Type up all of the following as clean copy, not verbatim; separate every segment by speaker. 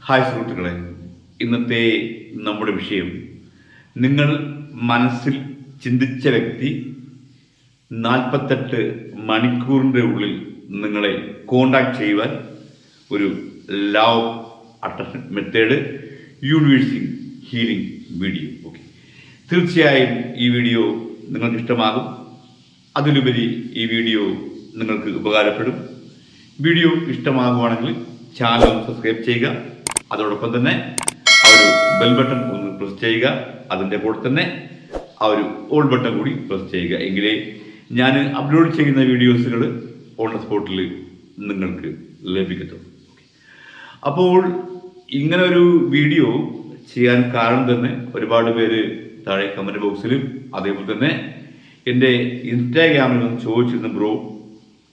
Speaker 1: Hi സുഹൃത്തുക്കളെ, ഇന്നത്തെ നമ്മുടെ വിഷയം, നിങ്ങൾ മനസ്സിൽ ചിന്തിച്ച വ്യക്തി 48 മണിക്കൂറിൻ്റെ ഉള്ളിൽ നിങ്ങളെ കോണ്ടാക്ട് ചെയ്യുവാൻ ഒരു love attraction method universing healing video. Okay, തീർച്ചയായും ഈ വീഡിയോ നിങ്ങൾക്ക് ഇഷ്ടമാകും. അതിലുപരി ഈ വീഡിയോ നിങ്ങൾക്ക് ഉപകാരപ്പെടും. വീഡിയോ ഇഷ്ടമാകുവാണെങ്കിൽ ചാനൽ ഒന്ന് സബ്സ്ക്രൈബ് ചെയ്യുക. അതോടൊപ്പം തന്നെ ആ ഒരു ബെൽ ബട്ടൺ ഒന്ന് പ്രസ് ചെയ്യുക. അതിൻ്റെ കൂടെ തന്നെ ആ ഒരു ഓൾ ബട്ടൺ കൂടി പ്രസ് ചെയ്യുക. എങ്കിലേ ഞാൻ അപ്ലോഡ് ചെയ്യുന്ന വീഡിയോസുകൾ ഓൺ ദ സ്പോട്ടിൽ നിങ്ങൾക്ക് ലഭിക്കത്തുള്ളൂ. അപ്പോൾ ഇങ്ങനെ ഒരു വീഡിയോ ചെയ്യാൻ കാരണം തന്നെ ഒരുപാട് പേര് താഴെ കമൻറ്റ് ബോക്സിലും അതേപോലെ തന്നെ എൻ്റെ ഇൻസ്റ്റാഗ്രാമിൽ നിന്ന് ചോദിച്ചിരുന്നു, ബ്രോ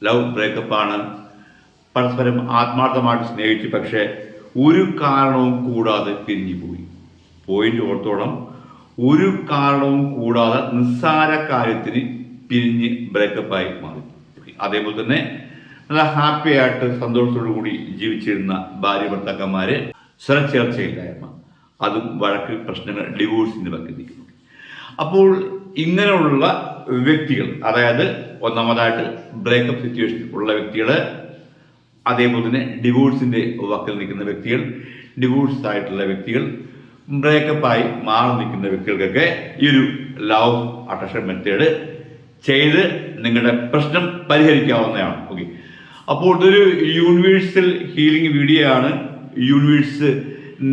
Speaker 1: ലവ് ബ്രേക്കപ്പാണ്, പരസ്പരം ആത്മാർത്ഥമായിട്ട് സ്നേഹിച്ചു, പക്ഷേ ഒരു കാരണവും കൂടാതെ പിരിഞ്ഞു പോയി. പോയിന്റ് ഓർത്തോളം, ഒരു കാരണവും കൂടാതെ നിസ്സാര കാര്യത്തിന് പിരിഞ്ഞ് ബ്രേക്കപ്പായി മാറി. അതേപോലെ തന്നെ നല്ല ഹാപ്പി ആയിട്ട് സന്തോഷത്തോടു കൂടി ജീവിച്ചിരുന്ന ഭാര്യ ഭർത്താക്കന്മാര് സ്വരച്ചേർച്ചയില്ലായ്മ, അതും വഴക്ക്, പ്രശ്നങ്ങൾ, ഡിവോഴ്സിന് പറ്റി നിൽക്കുന്നു. അപ്പോൾ ഇങ്ങനെയുള്ള വ്യക്തികൾ, അതായത് ഒന്നാമതായിട്ട് ബ്രേക്കപ്പ് സിറ്റുവേഷൻ ഉള്ള വ്യക്തികൾ, അതേപോലെ തന്നെ ഡിവോഴ്സിൻ്റെ വക്കിൽ നിൽക്കുന്ന വ്യക്തികൾ, ഡിവോഴ്സ് ആയിട്ടുള്ള വ്യക്തികൾ, ബ്രേക്കപ്പായി മാറി നിൽക്കുന്ന വ്യക്തികൾക്കൊക്കെ ഈ ഒരു ലവ് അട്രാക്ഷൻ മെത്തേഡ് ചെയ്ത് നിങ്ങളുടെ പ്രശ്നം പരിഹരിക്കാവുന്നതാണ്. ഓക്കെ, അപ്പോൾ ഇതൊരു യൂണിവേഴ്സൽ ഹീലിംഗ് വീഡിയോ ആണ്. യൂണിവേഴ്സ്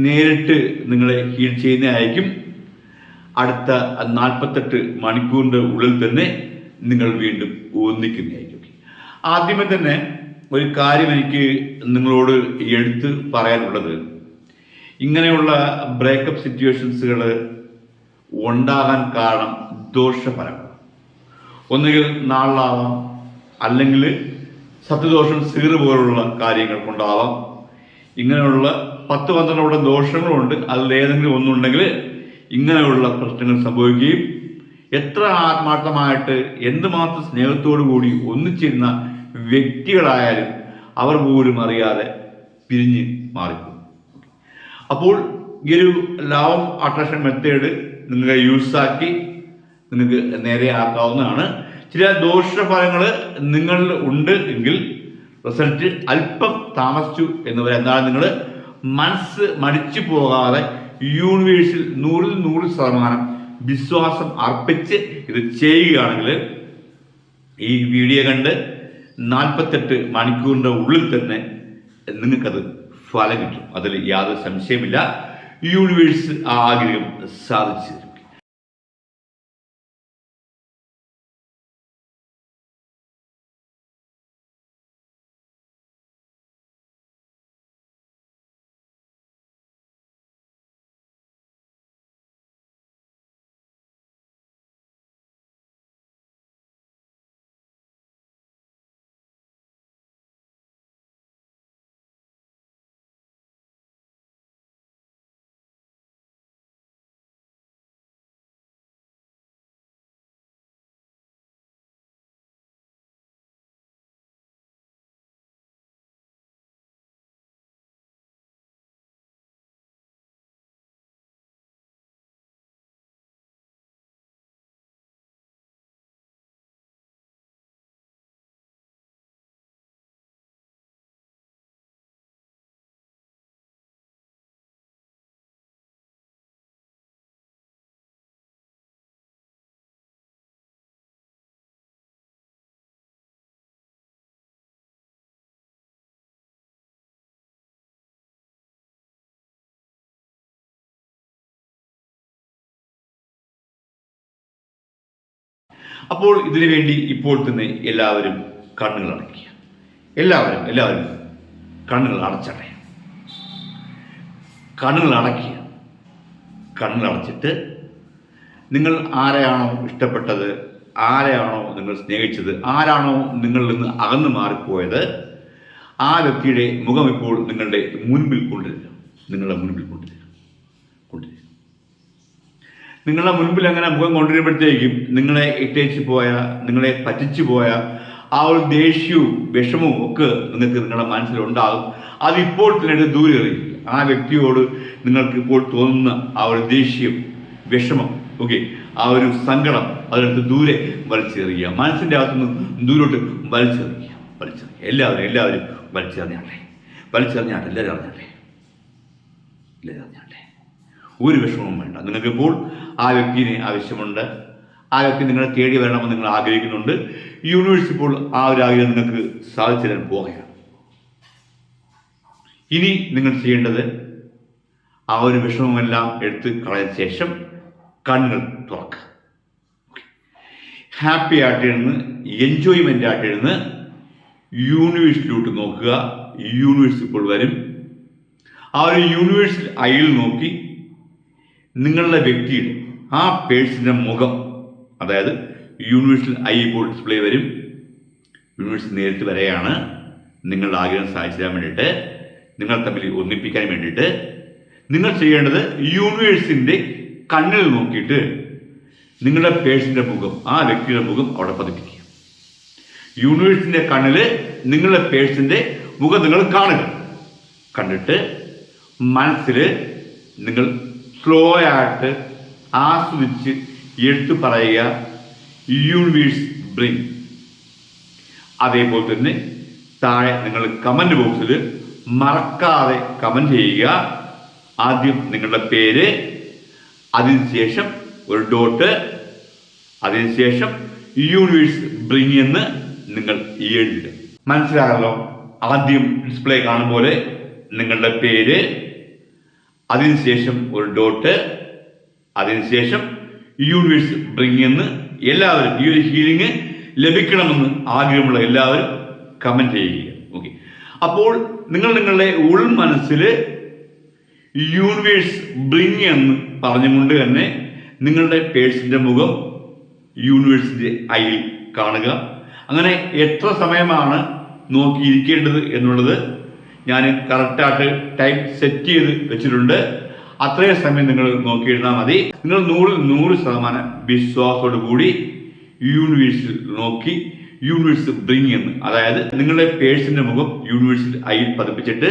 Speaker 1: നേരിട്ട് നിങ്ങളെ ഹീൽ ചെയ്യുന്നതായിരിക്കും. അടുത്ത 48 മണിക്കൂറിൻ്റെ ഉള്ളിൽ തന്നെ നിങ്ങൾ വീണ്ടും ഒന്നിക്കുന്നതായിരിക്കും. ആദ്യമേ തന്നെ ഒരു കാര്യം എനിക്ക് നിങ്ങളോട് എടുത്ത് പറയാനുള്ളത്, ഇങ്ങനെയുള്ള ബ്രേക്കപ്പ് സിറ്റുവേഷൻസുകൾ ഉണ്ടാകാൻ കാരണം ദോഷഫലങ്ങൾ. ഒന്നുകിൽ നാളിലാവാം, അല്ലെങ്കിൽ സത്യദോഷം സീറ് പോലുള്ള കാര്യങ്ങൾ കൊണ്ടാവാം. ഇങ്ങനെയുള്ള 10-12 ദോഷങ്ങളുണ്ട്. അതിലേതെങ്കിലും ഒന്നുണ്ടെങ്കിൽ ഇങ്ങനെയുള്ള പ്രശ്നങ്ങൾ സംഭവിക്കുകയും എത്ര ആത്മാർത്ഥമായിട്ട് എന്തുമാത്രം സ്നേഹത്തോടു കൂടി ഒന്നിച്ചിരുന്ന വ്യക്തികളായാലും അവർ പോലും അറിയാതെ പിരിഞ്ഞ് മാറിപ്പോകും. അപ്പോൾ ഈ ഒരു ലവ് അട്രാക്ഷൻ മെത്തേഡ് നിങ്ങൾ യൂസാക്കി നിങ്ങൾക്ക് നേരെയാക്കാവുന്നതാണ്. ചില ദോഷഫലങ്ങൾ നിങ്ങളിൽ ഉണ്ട് എങ്കിൽ റിസൾട്ട് അല്പം താമസിച്ചു എന്ന് പറയാം. എന്നാൽ നിങ്ങൾ മനസ്സ് മടിച്ചു പോകാതെ യൂണിവേഴ്സിൽ 100% വിശ്വാസം അർപ്പിച്ച് ഇത് ചെയ്യുകയാണെങ്കിൽ ഈ വീഡിയോ കണ്ട് 48 മണിക്കൂറിൻ്റെ ഉള്ളിൽ തന്നെ നിങ്ങൾക്കത് ഫലം കിട്ടും. അതിൽ യാതൊരു സംശയമില്ല. യൂണിവേഴ്സ് ആ ആഗ്രഹം സാധിച്ചു. അപ്പോൾ ഇതിനു വേണ്ടി ഇപ്പോൾ തന്നെ എല്ലാവരും കണ്ണുകൾ അടയ്ക്കുക. എല്ലാവരും കണ്ണുകൾ അടച്ചടേ. കണ്ണുകൾ അടയ്ക്കുക. കണ്ണുകൾ അടച്ചിട്ട് നിങ്ങൾ ആരെയാണോ ഇഷ്ടപ്പെട്ടത്, ആരെയാണോ നിങ്ങൾ സ്നേഹിച്ചത്, ആരാണോ നിങ്ങളിൽ നിന്ന് അകന്നു മാറിപ്പോയത്, ആ വ്യക്തിയുടെ മുഖം ഇപ്പോൾ നിങ്ങളുടെ മുൻപിൽ കൊണ്ടുവരിക. നിങ്ങളുടെ മുൻപിൽ കൊണ്ടുവരിക. നിങ്ങളുടെ മുൻപിൽ അങ്ങനെ മുഖം കൊണ്ടുവരുമ്പോഴത്തേക്കും നിങ്ങളെ ഇട്ടേച്ച് പോയ, നിങ്ങളെ പറ്റിച്ചു പോയ ആ ഒരു ദേഷ്യവും വിഷമവും ഒക്കെ നിങ്ങൾക്ക് നിങ്ങളുടെ മനസ്സിലുണ്ടാകും. അതിപ്പോൾ തന്നെ ദൂരെ എറിയുക. ആ വ്യക്തിയോട് നിങ്ങൾക്ക് ഇപ്പോൾ തോന്നുന്ന ആ ഒരു ദേഷ്യം, വിഷമം, ഓക്കെ, ആ ഒരു സങ്കടം അതിനടുത്ത് ദൂരെ വലിച്ചെറിയുക. മനസ്സിൻ്റെ അകത്തുനിന്ന് ദൂരോട്ട് വലിച്ചെറിയുക. എല്ലാവരും വലിച്ചെറിഞ്ഞാട്ടെ. എല്ലാവരും അറിഞ്ഞാട്ടെ. ഒരു വിഷമവും വേണ്ട. നിങ്ങൾക്കിപ്പോൾ ആ വ്യക്തിനെ ആവശ്യമുണ്ട്. ആ വ്യക്തി നിങ്ങളെ തേടി വരണമെന്ന് നിങ്ങൾ ആഗ്രഹിക്കുന്നുണ്ട്. യൂണിവേഴ്സ് ഇപ്പോൾ ആ ഒരു ആഗ്രഹം നിങ്ങൾക്ക് സാധിച്ചു തരാൻ പോവുകയാണ്. ഇനി നിങ്ങൾ ചെയ്യേണ്ടത് ആ ഒരു വിഷമമെല്ലാം എടുത്ത് കളഞ്ഞ ശേഷം കണ്ണുകൾ തുറക്കുക. ഹാപ്പി ആയിട്ടിരുന്ന്, എൻജോയ്മെൻ്റ് ആയിട്ടിരുന്ന് യൂണിവേഴ്സിലോട്ട് നോക്കുക. യൂണിവേഴ്സ് ഇപ്പോൾ വരും. ആ ഒരു യൂണിവേഴ്സൽ ഐയിൽ നോക്കി നിങ്ങളുടെ വ്യക്തിയുടെ ആ പേഴ്സൻ്റെ മുഖം, അതായത് യൂണിവേഴ്സൽ ഐ ഇപ്പോൾ ഡിസ്പ്ലേ വരും. യൂണിവേഴ്സ് നേരിട്ട് വരെയാണ് നിങ്ങളുടെ ആഗ്രഹം സാധിച്ചു തരാൻ വേണ്ടിയിട്ട്, നിങ്ങൾ തമ്മിൽ ഒന്നിപ്പിക്കാൻ വേണ്ടിയിട്ട് നിങ്ങൾ ചെയ്യേണ്ടത് യൂണിവേഴ്സിൻ്റെ കണ്ണിൽ നോക്കിയിട്ട് നിങ്ങളുടെ പേഴ്സൻ്റെ മുഖം, ആ വ്യക്തിയുടെ മുഖം അവിടെ പതിപ്പിക്കുക. യൂണിവേഴ്സിൻ്റെ കണ്ണിൽ നിങ്ങളുടെ പേഴ്സൻ്റെ മുഖം നിങ്ങൾ കാണുക. കണ്ടിട്ട് മനസ്സിൽ നിങ്ങൾ സ്ലോ ആയിട്ട് ആസ്വദിച്ച് എടുത്തു പറയുക, യൂണിവേഴ്സ് ബ്രിങ്. അതേപോലെ തന്നെ താഴെ നിങ്ങൾ കമൻറ്റ് ബോക്സിൽ മറക്കാതെ കമൻറ്റ് ചെയ്യുക. ആദ്യം നിങ്ങളുടെ പേര്, അതിനുശേഷം ഒരു ഡോട്ട്, അതിനുശേഷം യൂണിവേഴ്സ് ബ്രിങ് എന്ന് നിങ്ങൾ എഴുതുക. മനസ്സിലാകല്ലോ? ആദ്യം ഡിസ്പ്ലേ കാണുമ്പോൾ നിങ്ങളുടെ പേര്, അതിനുശേഷം ഒരു ഡോട്ട്, അതിനുശേഷം യൂണിവേഴ്സ് ബ്രിങ് എന്ന് എല്ലാവരും ഈ ഒരു ഹീലിംഗ് ലഭിക്കണമെന്ന് ആഗ്രഹമുള്ള എല്ലാവരും കമൻറ്റ് ചെയ്യുക. ഓക്കെ, അപ്പോൾ നിങ്ങളുടെ ഉൾമനസ്സിൽ യൂണിവേഴ്സ് ബ്രിങ് എന്ന് പറഞ്ഞുകൊണ്ട് തന്നെ നിങ്ങളുടെ പേഴ്സിൻ്റെ മുഖം യൂണിവേഴ്സിൻ്റെ ഐയിൽ കാണുക. അങ്ങനെ എത്ര സമയമാണ് നോക്കിയിരിക്കേണ്ടത് എന്നുള്ളത് ഞാൻ കറക്റ്റായിട്ട് ടൈം സെറ്റ് ചെയ്ത് വെച്ചിട്ടുണ്ട്. അത്രയും സമയം നിങ്ങൾ നോക്കിയിരുന്നാൽ മതി. നിങ്ങൾ 100% വിശ്വാസത്തോടു കൂടി യൂണിവേഴ്സിൽ നോക്കി യൂണിവേഴ്സ് ബ്രിങ് എന്ന്, അതായത് നിങ്ങളുടെ പേഴ്സിൻ്റെ മുഖം യൂണിവേഴ്സിൽ ഐയിൽ പതിപ്പിച്ചിട്ട്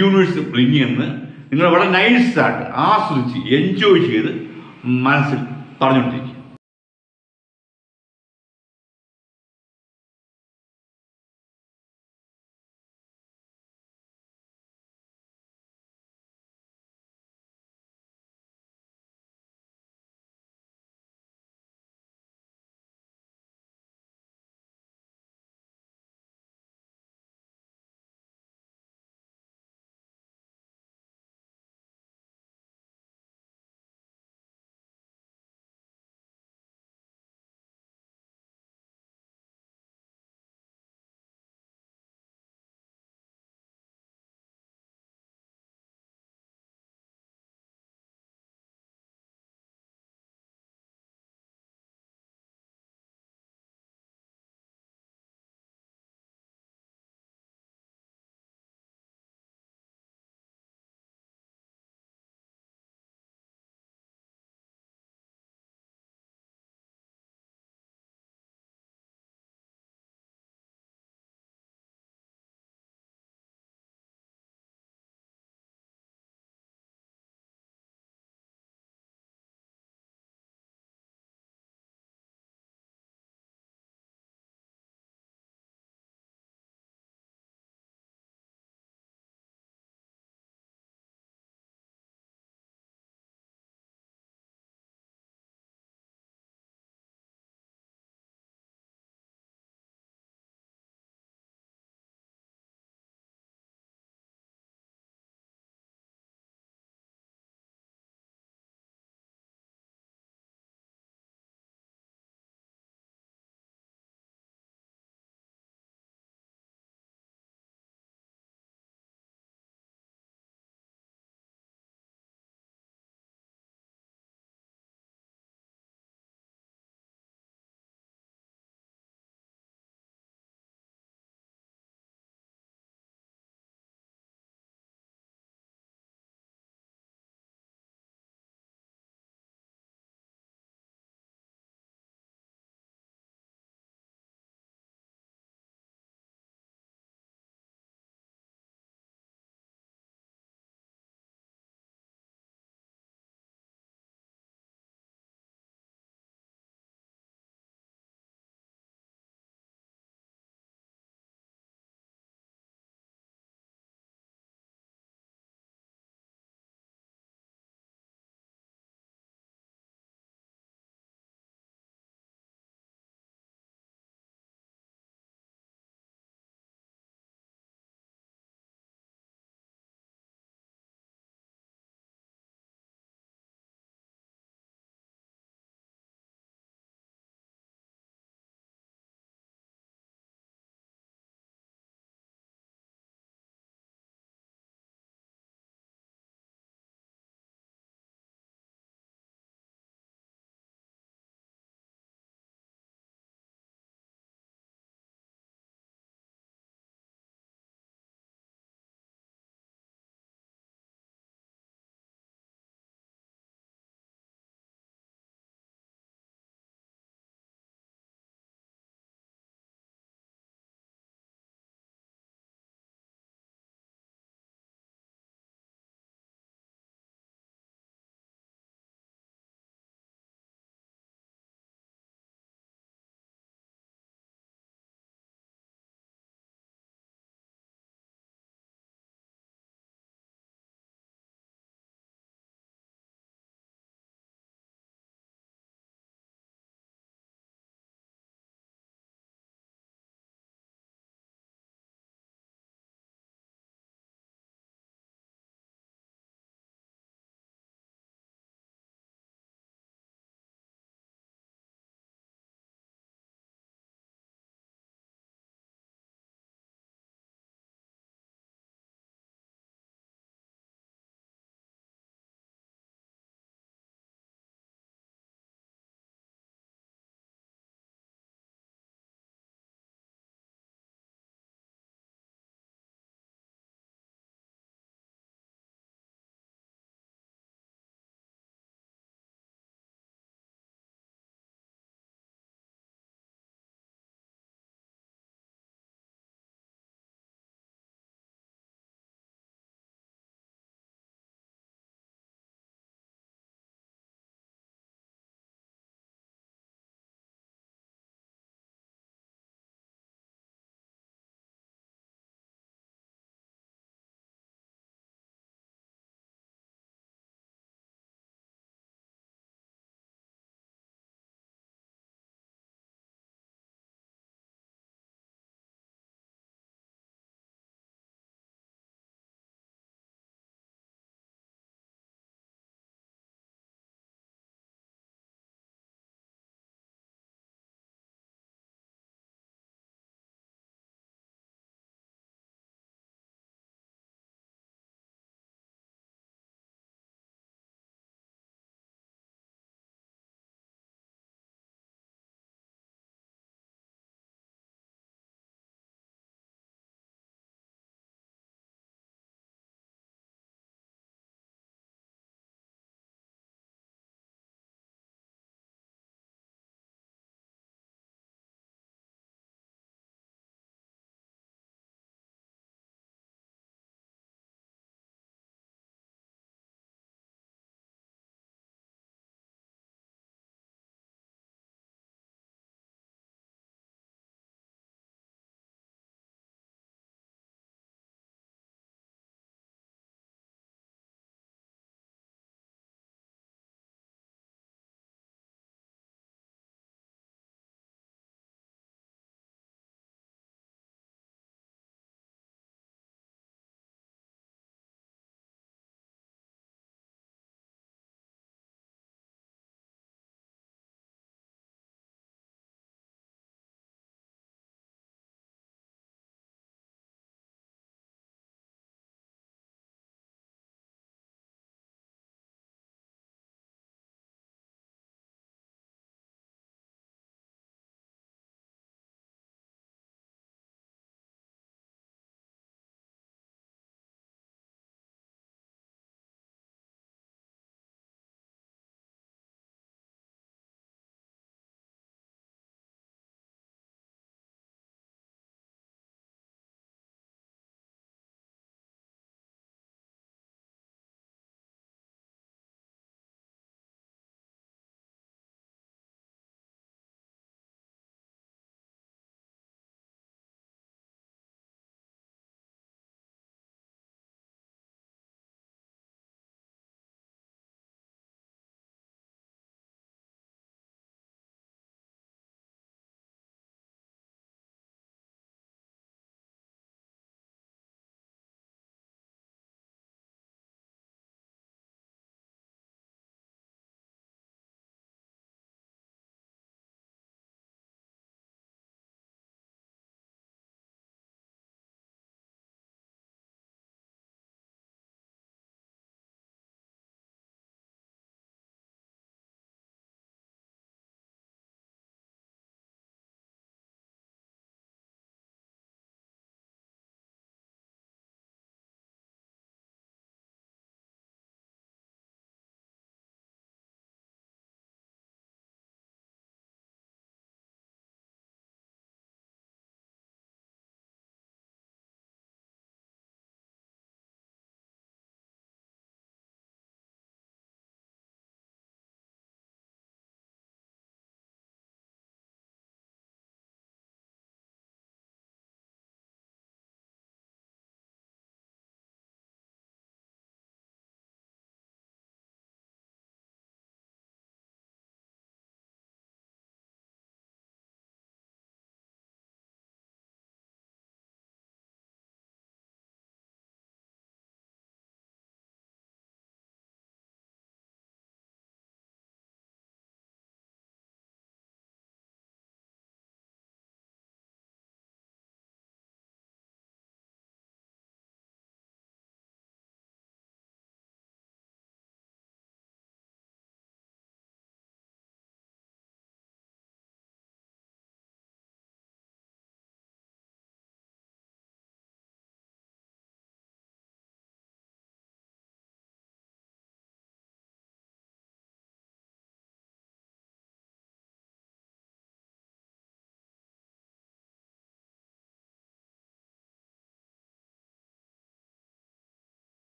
Speaker 1: യൂണിവേഴ്സ് ബ്രിങ് എന്ന് നിങ്ങൾ വളരെ നൈസായിട്ട് ആസ്വദിച്ച് എൻജോയ് ചെയ്ത് മനസ്സിൽ പറഞ്ഞുകൊണ്ടിരിക്കുക.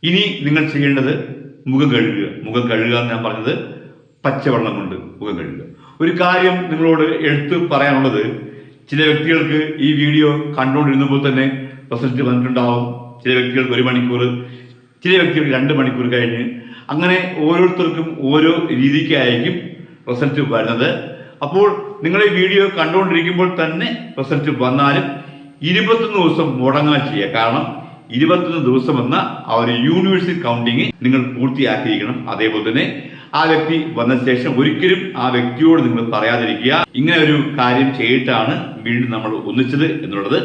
Speaker 1: ഇനി നിങ്ങൾ ചെയ്യേണ്ടത് മുഖം കഴുകുക. മുഖം കഴുകുക എന്ന് ഞാൻ പറഞ്ഞത് പച്ചവെള്ളം കൊണ്ട് മുഖം കഴുകുക. ഒരു കാര്യം നിങ്ങളോട് എടുത്തു പറയാനുള്ളത്, ചില വ്യക്തികൾക്ക് ഈ വീഡിയോ കണ്ടുകൊണ്ടിരുന്നപ്പോൾ തന്നെ റിസൾട്ട് വന്നിട്ടുണ്ടാവും. ചില വ്യക്തികൾക്ക് 1 മണിക്കൂർ, ചില വ്യക്തികൾക്ക് 2 മണിക്കൂർ കഴിഞ്ഞ്, അങ്ങനെ ഓരോരുത്തർക്കും ഓരോ രീതിക്കായിരിക്കും റിസൾട്ട് വരുന്നത്. അപ്പോൾ നിങ്ങൾ ഈ വീഡിയോ കണ്ടുകൊണ്ടിരിക്കുമ്പോൾ തന്നെ റിസൾട്ട് വന്നാലും 21 ദിവസം മുടങ്ങാൻ ചെയ്യുക. കാരണം 21 ദിവസം എന്ന ആ ഒരു യൂണിവേഴ്സൽ കൗണ്ടിങ് നിങ്ങൾ പൂർത്തിയാക്കിയിരിക്കണം. അതേപോലെ തന്നെ ആ വ്യക്തി വന്ന ശേഷം ഒരിക്കലും ആ വ്യക്തിയോട് നിങ്ങൾ പറയാതിരിക്കുക, ഇങ്ങനെ ഒരു കാര്യം ചെയ്തിട്ടാണ് വീണ്ടും നമ്മൾ ഒന്നിച്ചത് എന്നുള്ളത്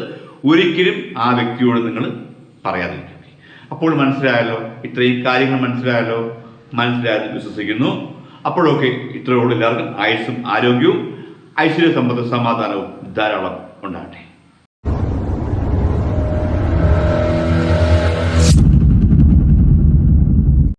Speaker 1: ഒരിക്കലും ആ വ്യക്തിയോട് നിങ്ങൾ പറയാതിരിക്കുക. അപ്പോൾ മനസ്സിലായല്ലോ, ഇത്രയും കാര്യങ്ങൾ മനസ്സിലായെന്ന് വിശ്വസിക്കുന്നു. അപ്പോഴൊക്കെ ഇത്രയോളം എല്ലാവർക്കും ആയുസ്സും ആരോഗ്യവും ഐശ്വര്യ സമ്പത്തും സമാധാനവും ധാരാളം ഉണ്ടാകട്ടെ.